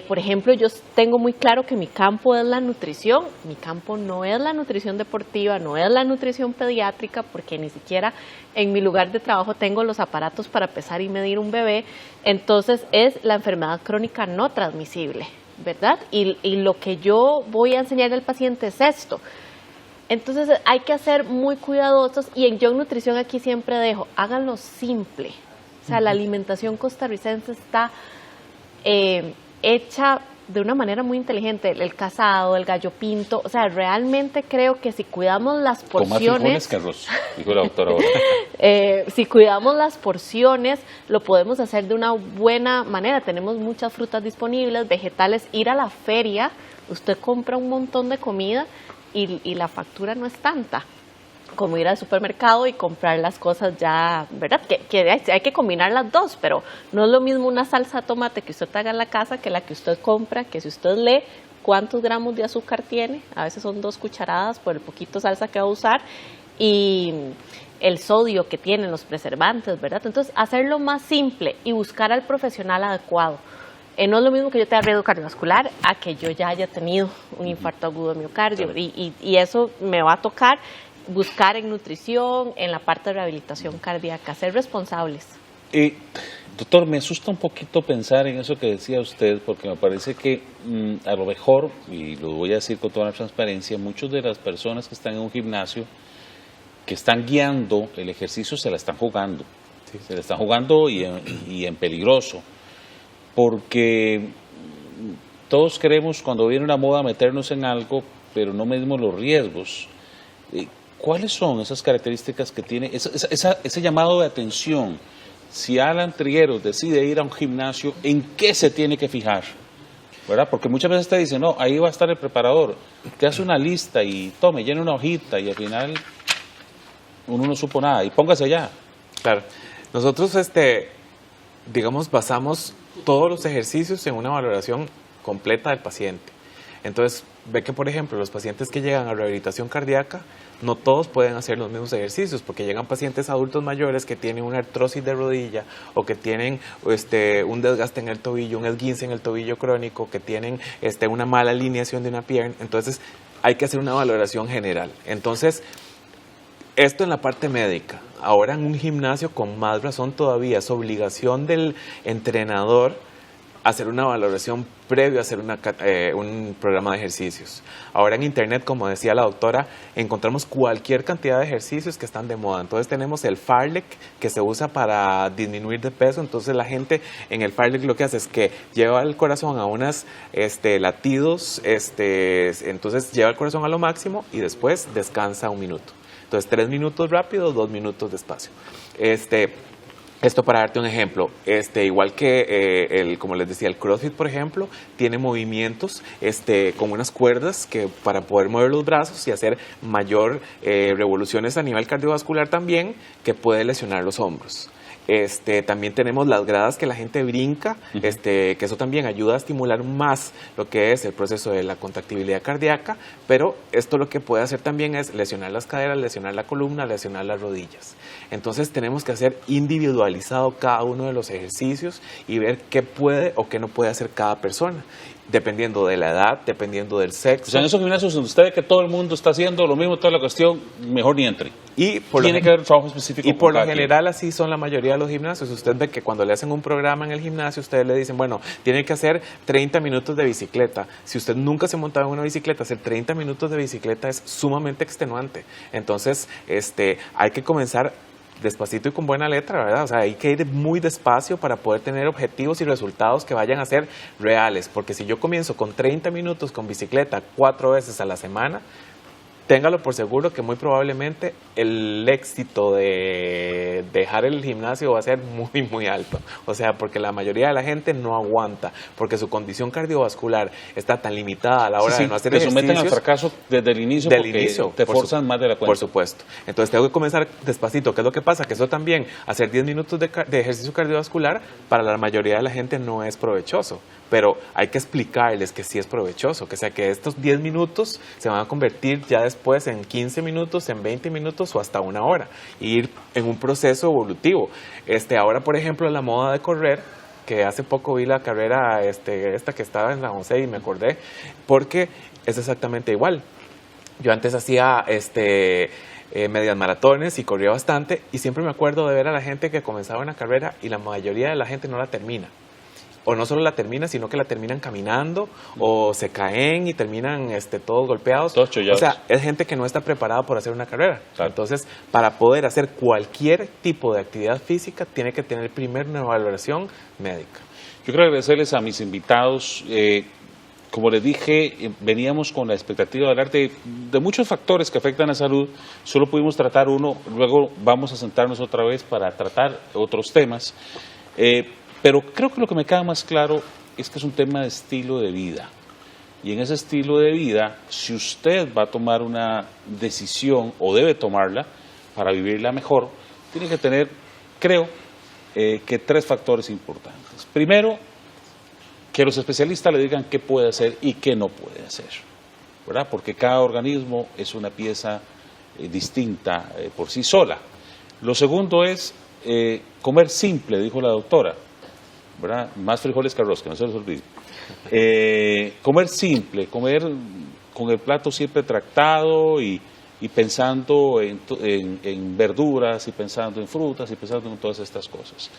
Por ejemplo, yo tengo muy claro que mi campo es la nutrición, mi campo no es la nutrición deportiva, no es la nutrición pediátrica, porque ni siquiera en mi lugar de trabajo tengo los aparatos para pesar y medir un bebé, entonces es la enfermedad crónica no transmisible, ¿verdad? Y lo que yo voy a enseñar al paciente es esto. Entonces hay que ser muy cuidadosos y en Yo Nutrición aquí siempre dejo, háganlo simple. O sea, la alimentación costarricense está hecha de una manera muy inteligente, el casado, el gallo pinto, o sea, realmente creo que si cuidamos las porciones... Con más frijoles que arroz, dijo la doctora ahora. Si cuidamos las porciones, lo podemos hacer de una buena manera. Tenemos muchas frutas disponibles, vegetales, ir a la feria, usted compra un montón de comida y la factura no es tanta como ir al supermercado y comprar las cosas ya, ¿verdad? Que hay que combinar las dos, pero no es lo mismo una salsa de tomate que usted haga en la casa que la que usted compra, que si usted lee cuántos gramos de azúcar tiene, a veces son 2 cucharadas por el poquito salsa que va a usar, y el sodio que tienen los preservantes, ¿verdad? Entonces, hacerlo más simple y buscar al profesional adecuado. No es lo mismo que yo tenga riesgo cardiovascular a que yo ya haya tenido un infarto agudo de miocardio, y eso me va a tocar buscar en nutrición, en la parte de rehabilitación cardíaca, ser responsables. Doctor, me asusta un poquito pensar en eso que decía usted, porque me parece que a lo mejor, y lo voy a decir con toda la transparencia, muchas de las personas que están en un gimnasio, que están guiando el ejercicio, se la están jugando. Sí. Se la están jugando y en peligroso, porque todos queremos cuando viene una moda meternos en algo, pero no medimos los riesgos. ¿Cuáles son esas características que tiene ese llamado de atención? Si Alan Trigueros decide ir a un gimnasio, ¿en qué se tiene que fijar? ¿Verdad? Porque muchas veces te dicen, no, ahí va a estar el preparador. Te hace una lista y tome, llena una hojita y al final uno no supo nada. Y póngase allá. Claro. Nosotros, digamos, basamos todos los ejercicios en una valoración completa del paciente. Entonces, ve que, por ejemplo, los pacientes que llegan a rehabilitación cardíaca, no todos pueden hacer los mismos ejercicios, porque llegan pacientes adultos mayores que tienen una artrosis de rodilla o que tienen un desgaste en el tobillo, un esguince en el tobillo crónico, que tienen una mala alineación de una pierna. Entonces, hay que hacer una valoración general. Entonces, esto en la parte médica. Ahora en un gimnasio, con más razón todavía, es obligación del entrenador hacer una valoración previo a hacer un programa de ejercicios. Ahora en internet, como decía la doctora, encontramos cualquier cantidad de ejercicios que están de moda. Entonces tenemos el Farlek, que se usa para disminuir de peso. Entonces la gente en el Farlek lo que hace es que lleva el corazón a unos latidos, entonces lleva el corazón a lo máximo y después descansa 1 minuto. Entonces 3 minutos rápido, 2 minutos despacio. Esto para darte un ejemplo, igual que como les decía, el CrossFit, por ejemplo, tiene movimientos con unas cuerdas que para poder mover los brazos y hacer mayor revoluciones a nivel cardiovascular también, que puede lesionar los hombros. También tenemos las gradas que la gente brinca, que eso también ayuda a estimular más lo que es el proceso de la contractibilidad cardíaca, pero esto lo que puede hacer también es lesionar las caderas, lesionar la columna, lesionar las rodillas. Entonces tenemos que hacer individualizado cada uno de los ejercicios y ver qué puede o qué no puede hacer cada persona, dependiendo de la edad, dependiendo del sexo. O sea, en esos gimnasios donde usted ve que todo el mundo está haciendo lo mismo, toda la cuestión, mejor ni entre. Tiene que haber un trabajo específico. Y por lo general así son la mayoría de los gimnasios. Usted ve que cuando le hacen un programa en el gimnasio, ustedes le dicen, bueno, tiene que hacer 30 minutos de bicicleta. Si usted nunca se ha montado en una bicicleta, hacer 30 minutos de bicicleta es sumamente extenuante. Entonces, hay que comenzar despacito y con buena letra, ¿verdad? O sea, hay que ir muy despacio para poder tener objetivos y resultados que vayan a ser reales, porque si yo comienzo con 30 minutos con bicicleta 4 veces a la semana, téngalo por seguro que muy probablemente el éxito de dejar el gimnasio va a ser muy, muy alto. O sea, porque la mayoría de la gente no aguanta, porque su condición cardiovascular está tan limitada a la hora de no hacer ejercicios. Te someten al fracaso desde el inicio porque te forzan más de la cuenta. Por supuesto. Entonces tengo que comenzar despacito. ¿Qué es lo que pasa? Que eso también, hacer 10 minutos de ejercicio cardiovascular, para la mayoría de la gente no es provechoso, pero hay que explicarles que sí es provechoso, que sea que estos 10 minutos se van a convertir ya después en 15 minutos, en 20 minutos o hasta una hora, y ir en un proceso evolutivo. Ahora, por ejemplo, la moda de correr, que hace poco vi la carrera esta que estaba en San José y me acordé, porque es exactamente igual. Yo antes hacía medias maratones y corría bastante, y siempre me acuerdo de ver a la gente que comenzaba una carrera y la mayoría de la gente no la termina. O no solo la termina, sino que la terminan caminando o se caen y terminan todos golpeados. Todos chollados. O sea, es gente que no está preparada por hacer una carrera. Claro. Entonces, para poder hacer cualquier tipo de actividad física, tiene que tener primero una evaluación médica. Yo quiero agradecerles a mis invitados. Como les dije, veníamos con la expectativa de hablar de muchos factores que afectan a la salud. Solo pudimos tratar uno, luego vamos a sentarnos otra vez para tratar otros temas. Pero creo que lo que me queda más claro es que es un tema de estilo de vida. Y en ese estilo de vida, si usted va a tomar una decisión o debe tomarla para vivirla mejor, tiene que tener, creo, que 3 factores importantes. Primero, que los especialistas le digan qué puede hacer y qué no puede hacer, ¿verdad? Porque cada organismo es una pieza distinta por sí sola. Lo segundo es comer simple, dijo la doctora, ¿verdad? Más frijoles que arroz, que no se les olvide. Comer simple, comer con el plato siempre tractado y pensando en verduras y pensando en frutas y pensando en todas estas cosas.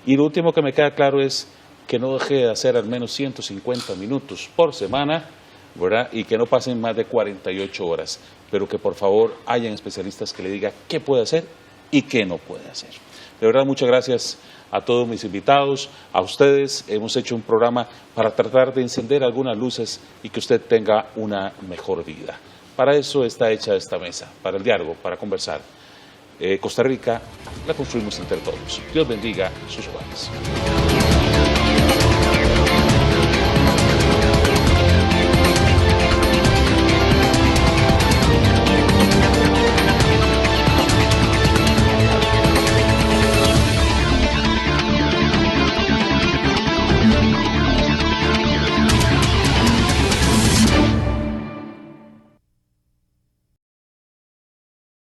Y lo último que me queda claro es que no deje de hacer al menos 150 minutos por semana, ¿verdad? Y que no pasen más de 48 horas, pero que por favor hayan especialistas que le digan qué puede hacer y qué no puede hacer. De verdad, muchas gracias a todos mis invitados, a ustedes. Hemos hecho un programa para tratar de encender algunas luces y que usted tenga una mejor vida. Para eso está hecha esta mesa, para el diálogo, para conversar. Costa Rica la construimos entre todos. Dios bendiga sus hogares.